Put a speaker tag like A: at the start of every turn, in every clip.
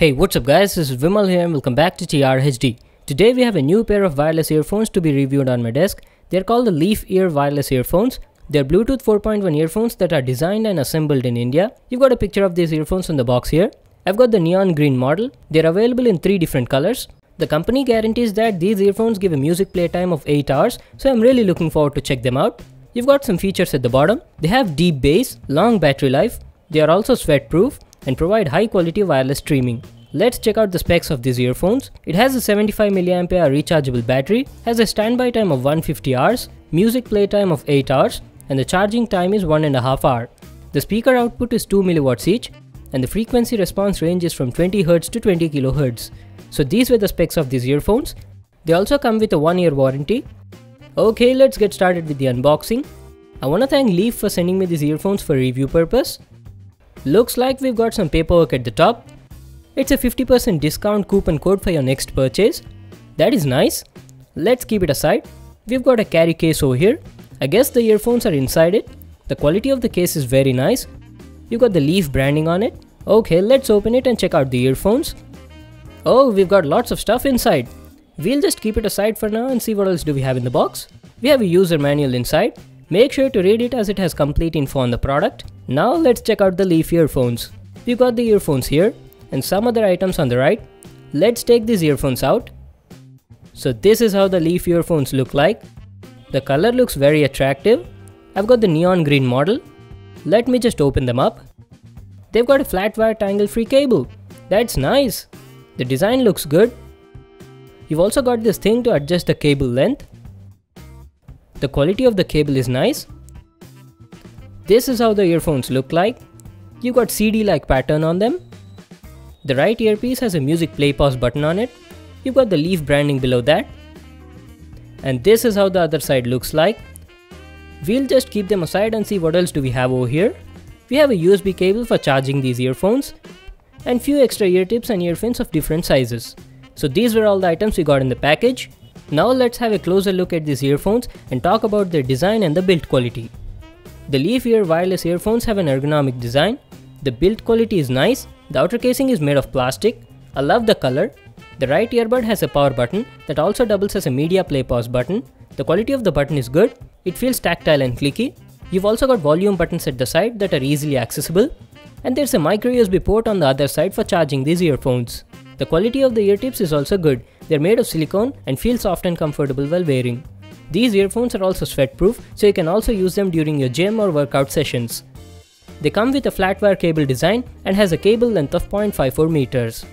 A: Hey, what's up guys, this is Vimal here and welcome back to TRHD. Today we have a new pair of wireless earphones to be reviewed on my desk. They're called the Leaf Ear wireless earphones. They're Bluetooth 4.1 earphones that are designed and assembled in India. You've got a picture of these earphones on the box here. I've got the neon green model. They're available in 3 different colors. The company guarantees that these earphones give a music playtime of 8 hours, so I'm really looking forward to check them out. You've got some features at the bottom. They have deep bass, long battery life. They are also sweat proof and provide high quality wireless streaming. Let's check out the specs of these earphones. It has a 75 mAh rechargeable battery, has a standby time of 150 hours, music playtime of 8 hours, and the charging time is 1.5 hours. The speaker output is 2 mW each, and the frequency response range is from 20 Hz to 20 kHz. So these were the specs of these earphones. They also come with a 1-year warranty. Okay, let's get started with the unboxing. I want to thank Leaf for sending me these earphones for review purpose. Looks like we've got some paperwork at the top. It's a 50% discount coupon code for your next purchase. That is nice. Let's keep it aside. We've got a carry case over here. I guess the earphones are inside it. The quality of the case is very nice. You've got the Leaf branding on it. Okay, let's open it and check out the earphones. Oh, we've got lots of stuff inside. We'll just keep it aside for now and see what else do we have in the box. We have a user manual inside. Make sure to read it as it has complete info on the product. Now let's check out the Leaf earphones. We've got the earphones here and some other items on the right. Let's take these earphones out. So this is how the Leaf earphones look like. The color looks very attractive. I've got the neon green model. Let me just open them up. They've got a flat wire tangle-free cable. That's nice. The design looks good. You've also got this thing to adjust the cable length. The quality of the cable is nice. This is how the earphones look like. You've got CD-like pattern on them. The right earpiece has a music play pause button on it. You've got the Leaf branding below that. And this is how the other side looks like. We'll just keep them aside and see what else do we have over here. We have a USB cable for charging these earphones and few extra ear tips and earphones of different sizes. So these were all the items we got in the package. Now let's have a closer look at these earphones and talk about their design and the build quality. The Leaf Ear wireless earphones have an ergonomic design. The build quality is nice. The outer casing is made of plastic. I love the color. The right earbud has a power button that also doubles as a media play pause button. The quality of the button is good. It feels tactile and clicky. You've also got volume buttons at the side that are easily accessible. And there's a micro USB port on the other side for charging these earphones. The quality of the ear tips is also good. They're made of silicone and feel soft and comfortable while wearing. These earphones are also sweat proof, so you can also use them during your gym or workout sessions. They come with a flat wire cable design and has a cable length of 0.54 meters.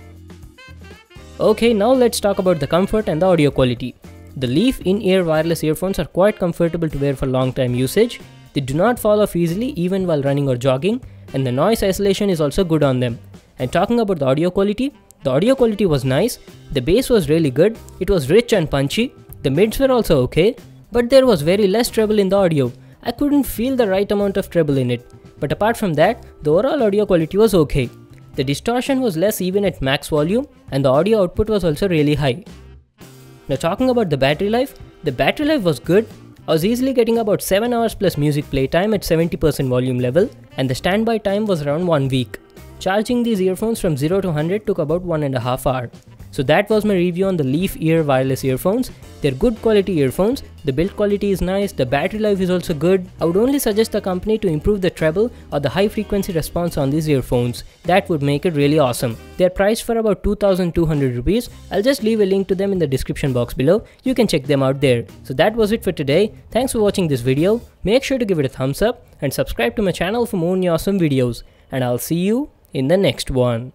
A: Okay, now let's talk about the comfort and the audio quality. The Leaf in-ear wireless earphones are quite comfortable to wear for long time usage. They do not fall off easily even while running or jogging, and the noise isolation is also good on them. And talking about the audio quality was nice. The bass was really good. It was rich and punchy. The mids were also okay, but there was very less treble in the audio. I couldn't feel the right amount of treble in it. But apart from that, the overall audio quality was okay. The distortion was less even at max volume, and the audio output was also really high. Now talking about the battery life was good. I was easily getting about 7 hours plus music playtime at 70% volume level, and the standby time was around 1 week. Charging these earphones from 0 to 100 took about 1.5 hours. So that was my review on the Leaf Ear wireless earphones. They're good quality earphones, the build quality is nice, the battery life is also good. I would only suggest the company to improve the treble or the high frequency response on these earphones. That would make it really awesome. They're priced for about 2,200 rupees. I'll just leave a link to them in the description box below. You can check them out there. So that was it for today. Thanks for watching this video. Make sure to give it a thumbs up and subscribe to my channel for more awesome videos. And I'll see you in the next one.